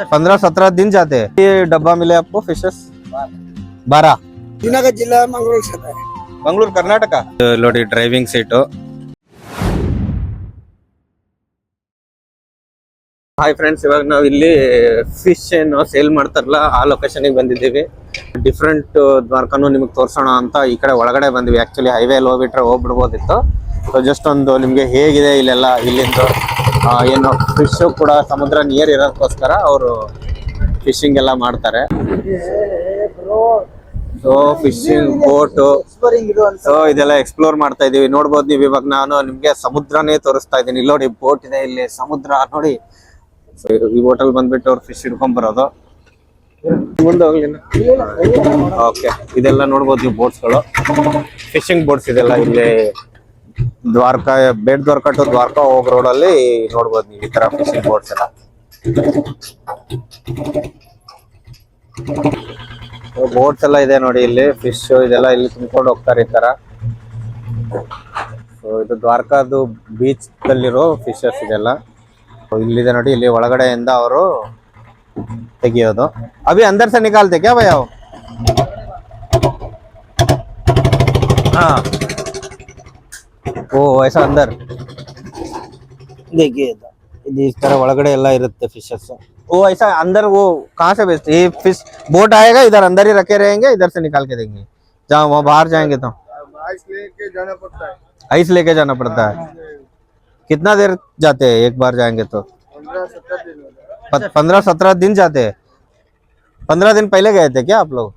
15-17 दिन जाते हैं। ये डब्बा मिले आपको फिशेस 12 ಜುನಾಗಢ ಜಿಲ್ಲಾ ಮಂಗಳೂರು ಸತ ಮಂಗಳೂರು ಕರ್ನಾಟಕ ನೋಡಿ ಡ್ರೈವಿಂಗ್ ಸೀಟು ಹಾಯ್ ಫ್ರೆಂಡ್ಸ್ ಇವಾಗ ನಾವು ಇಲ್ಲಿ ಫಿಶ್ ಏನು ಸೇಲ್ ಮಾಡ್ತಾರಲ್ಲ ಆ ಲೊಕೇಶನ್ ಗೆ ಬಂದಿದ್ದೀವಿ ಡಿಫ್ರೆಂಟ್ ದ್ವಾರಕಾನು ನಿಮಗೆ ತೋರ್ಸೋಣ ಅಂತ ಈ ಕಡೆ ಒಳಗಡೆ ಬಂದ್ವಿ ಆಕ್ಚುಲಿ ಹೈವೇ ಅಲ್ಲಿ ಹೋಗ್ಬಿಟ್ರೆ ಹೋಗ್ಬಿಡ್ಬೋದಿತ್ತು ಸೊ ಜಸ್ಟ್ ಒಂದು ನಿಮ್ಗೆ ಹೇಗಿದೆ ಇಲ್ಲೆಲ್ಲ ಇಲ್ಲಿಂದ ಏನು ಫಿಶ್ ಕೂಡ ಸಮುದ್ರ ನಿಯರ್ ಇರೋದಕ್ಕೋಸ್ಕರ ಅವರು ಫಿಶಿಂಗ್ ಎಲ್ಲ ಮಾಡ್ತಾರೆ ಸೊ ಫಿಶಿಂಗ್ ಬೋಟು ಸೊ ಇದೆಲ್ಲ ಎಕ್ಸ್ಪ್ಲೋರ್ ಮಾಡ್ತಾ ಇದೀವಿ ನೋಡ್ಬೋದು ನೀವು ಇವಾಗ ನಾನು ನಿಮ್ಗೆ ಸಮುದ್ರನೇ ತೋರಿಸ್ತಾ ಇದ್ದೀನಿ ಇಲ್ಲಿ ನೋಡಿ ಬೋಟ್ ಇದೆ ಇಲ್ಲಿ ಸಮುದ್ರ ನೋಡಿ ಈ ಬೋಟಲ್ ಬಂದ್ಬಿಟ್ಟು ಅವ್ರು ಫಿಶ್ ಹಿಡ್ಕೊಂಡ್ ಬರೋದು ಮುಂದೆ ಹೋಗ್ಲಿ ಓಕೆ ಇದೆಲ್ಲ ನೋಡ್ಬೋದು ನೀವು ಬೋಟ್ಸ್ಗಳು ಫಿಶಿಂಗ್ ಬೋಟ್ಸ್ ಇದೆಲ್ಲ ಇಲ್ಲಿ ದ್ವಾರಕಾ ಬೇಡ್ ದ್ವಾರಕಾ ಟು ದ್ವಾರಕಾ ಹೋಗ್ ರೋಡ್ ಅಲ್ಲಿ ನೋಡ್ಬೋದು ನೀವು ಈ ತರ ಫಿಶಿಂಗ್ ಬೋಟ್ಸ್ ಎಲ್ಲ ಬೋಟ್ಸ್ ಎಲ್ಲ ಇದೆ ನೋಡಿ ಇಲ್ಲಿ ಫಿಶ್ ಇದೆಲ್ಲ ಇಲ್ಲಿ ತುಂಬಿಕೊಂಡು ಹೋಗ್ತಾರೆ ಈ ತರ ಸೊ ಇದು ದ್ವಾರಕಾದು ಬೀಚ್ ದಲ್ಲಿರೋ ಫಿಶಸ್ ಇದೆಲ್ಲ ಇಲ್ಲಿದೆ ನೋಡಿ ಇಲ್ಲಿ ಒಳಗಡೆಯಿಂದ ಅವರು ತೆಗಿಯೋದು ಅಭಿ अंदर से निकालते क्या भैया वो हाँ ओ ऐसा अंदर देखिए इस तरह ಒಳಗಡೆ ಎಲ್ಲ ಇರುತ್ತೆ ಫಿಶಸ್ वो ऐसा अंदर वो कहाँ से बेचते ये फिश बोट आएगा इधर अंदर ही रखे रहेंगे इधर से निकाल के देंगे जहाँ वहाँ बाहर जाएंगे तो आइस लेके जाना पड़ता है आइस लेके जाना पड़ता है कितना देर जाते हैं एक बार जाएंगे तो 15-17 दिन जाते हैं 15 दिन पहले गए थे क्या आप लोग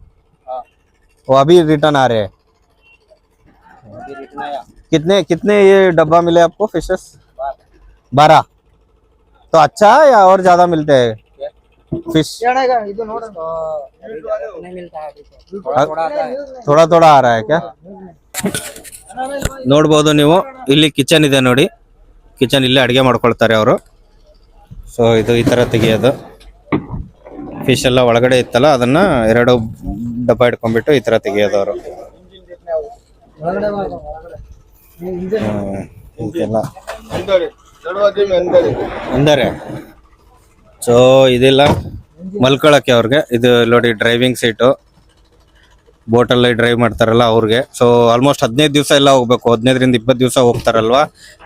वो अभी रिटर्न आ रहे हैं कितने कितने ये डब्बा मिले आपको फिशेस 12 तो अच्छा है या और ज्यादा मिलते हैं फिश थोड़ा थोड़ा आ रहा है क्या ನೋಡಬಹುದು ನೀವು ಇಲ್ಲಿ ಕಿಚನ್ ಇದೆ ನೋಡಿ ಕಿಚನ್ ಇಲ್ಲೇ ಅಡಿಗೆ ಮಾಡ್ಕೊಳ್ತಾರೆ ಅವರು ಸೊ ಇದು ಈ ತರ ತೆಗಿಯೋದು ಫಿಶ್ ಎಲ್ಲ ಒಳಗಡೆ ಇತ್ತಲ್ಲ ಅದನ್ನ ಎರಡು ಡಬ್ಬ ಇಟ್ಕೊಂಡ್ಬಿಟ್ಟು ಈ ತರ ತೆಗಿಯೋದು ಅವರು ಅಂದರೆ ಸೊ ಇದೆಲ್ಲ ಮಲ್ಕೊಳಕ್ಕೆ ಅವ್ರಿಗೆ ಇದು ನೋಡಿ ಡ್ರೈವಿಂಗ್ ಸೀಟು ಬೋಟಲ್ಲಿ ಡ್ರೈವ್ ಮಾಡ್ತಾರಲ್ಲ ಅವ್ರಿಗೆ ಸೊ ಆಲ್ಮೋಸ್ಟ್ 15 ದಿವಸ ಎಲ್ಲ ಹೋಗ್ಬೇಕು 15ರಿಂದ 20 ದಿವಸ ಹೋಗ್ತಾರಲ್ವಾ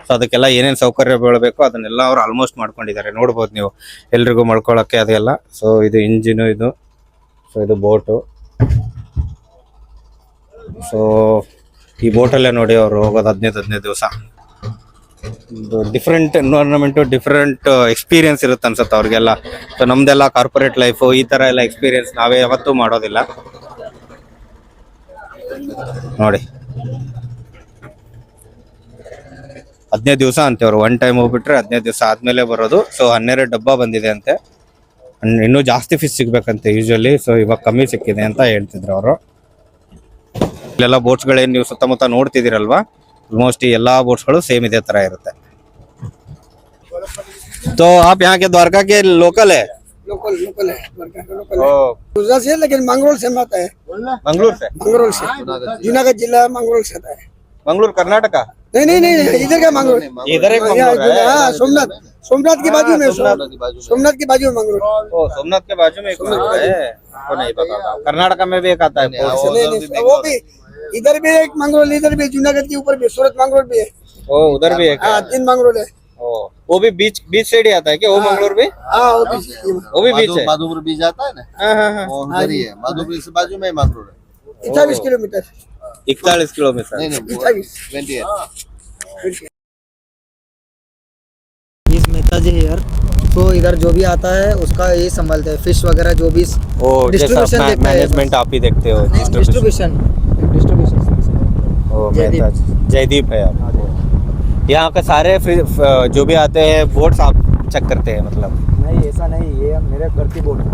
ಸೊ ಅದಕ್ಕೆಲ್ಲ ಏನೇನು ಸೌಕರ್ಯ ಬೀಳಬೇಕು ಅದನ್ನೆಲ್ಲ ಅವ್ರು ಆಲ್ಮೋಸ್ಟ್ ಮಾಡ್ಕೊಂಡಿದ್ದಾರೆ ನೋಡ್ಬೋದು ನೀವು ಎಲ್ರಿಗೂ ಮಲ್ಕೊಳಕ್ಕೆ ಅದೆಲ್ಲ ಸೊ ಇದು ಇಂಜಿನು ಇದು ಸೊ ಇದು ಬೋಟು ಸೊ ಈ ಬೋಟಲ್ಲೇ ನೋಡಿ ಅವರು ಹೋಗೋದು 15 ದಿವಸ ಡಿಫ್ರೆಂಟ್ ಎನ್ವೈರನ್ಮೆಂಟು ಡಿಫ್ರೆಂಟ್ ಎಕ್ಸ್ಪೀರಿಯನ್ಸ್ ಇರುತ್ತೆ ಅನ್ಸುತ್ತೆ ಅವ್ರಿಗೆಲ್ಲ ಸೊ ನಮ್ದೆಲ್ಲ ಕಾರ್ಪೊರೇಟ್ ಲೈಫು ಈ ಥರ ಎಲ್ಲ ಎಕ್ಸ್ಪೀರಿಯನ್ಸ್ ನಾವೇ ಯಾವತ್ತೂ ಮಾಡೋದಿಲ್ಲ ನೋಡಿ 15 ದಿವಸ ಅಂತೆ ಅವರು ಒನ್ ಟೈಮ್ ಹೋಗ್ಬಿಟ್ರೆ 15 ದಿವಸ ಆದ್ಮೇಲೆ ಬರೋದು ಸೊ 12 ಡಬ್ಬ ಬಂದಿದೆ ಅಂತೆ ಇನ್ನೂ ಜಾಸ್ತಿ ಫಿಶ್ ಸಿಗ್ಬೇಕಂತೆ ಯೂಶಲಿ ಸೊ ಇವಾಗ ಕಮ್ಮಿ ಸಿಕ್ಕಿದೆ ಅಂತ ಹೇಳ್ತಿದ್ರು ಅವರು ಇಲ್ಲೆಲ್ಲ ಬೋಟ್ಸ್ಗಳೇನು ನೀವು ಸುತ್ತಮುತ್ತ ನೋಡ್ತಿದ್ದೀರಲ್ವಾ ಆಲ್ಮೋಸ್ಟ್ ಈ ಎಲ್ಲಾ ಬೋಟ್ಸ್ಗಳು ಸೇಮ್ ಇದೇ ತರ ಇರುತ್ತೆ तो आप यहाँ के द्वारका के लोकल है लोकल है द्वारका का लोकल है गुजरात से लेकिन मंगलोर से आता है मंगलोर से जूनागढ़ जिला मंगलोर से आता है मंगलोर कर्नाटक नहीं इधर का मंगलोर इधर एक मंगलोर है हाँ सोमनाथ के बाजू में सोमनाथ के बाजू में मंगलोर ओ सोमनाथ के बाजू में एक मंगलोर है तो नहीं पता कर्नाटक में भी एक आता है वो भी इधर भी एक मंगलोर इधर भी जूनागढ़ के ऊपर भी सूरत मंगलोर भी है ओ उधर भी एक 3 मंगलोर है वो भी बीच साइड ही आता है क्या वो मंगलोर भी हाँ वो भी बीच है माधोपुर बीच आता है ना हाँ वो उधर ही है माधोपुर से बाजू में मंगलोर है 41 किलोमीटर 41 किलोमीटर नहीं 28 इस मेहता जी हेयर तो इधर जो भी आता है उसका ये संभालते हैं फिश वगैरह जो भी ओ डिस्ट्रीब्यूशन देखते हैं मैनेजमेंट आप ही देखते हो डिस्ट्रीब्यूशन ओ जयदीप है आप यहाँ के सारे जो भी आते हैं बोट्स आप चेक करते हैं मतलब नहीं ऐसा नहीं ये मेरे घर की बोट है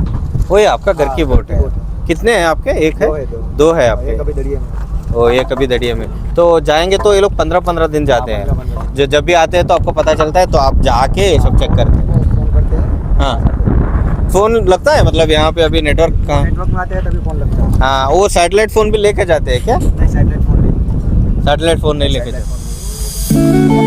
वही आपका घर की बोट है कितने हैं आपके एक है दो है आपके कभी दरिया में ओ ये कभी दरिया में तो जाएंगे तो ये लोग 15 दिन जाते हैं जब भी आते हैं तो आपको पता चलता है तो आप जाके सब चेक करते हैं फोन करते हैं हाँ फोन लगता है मतलब यहाँ पे अभी नेटवर्क कहाँ नेटवर्क में आते हैं तभी फोन लगता है हाँ वो सैटेलाइट फोन भी लेके जाते हैं क्या नहीं सैटेलाइट फोन सैटेलाइट फोन नहीं लेके जाते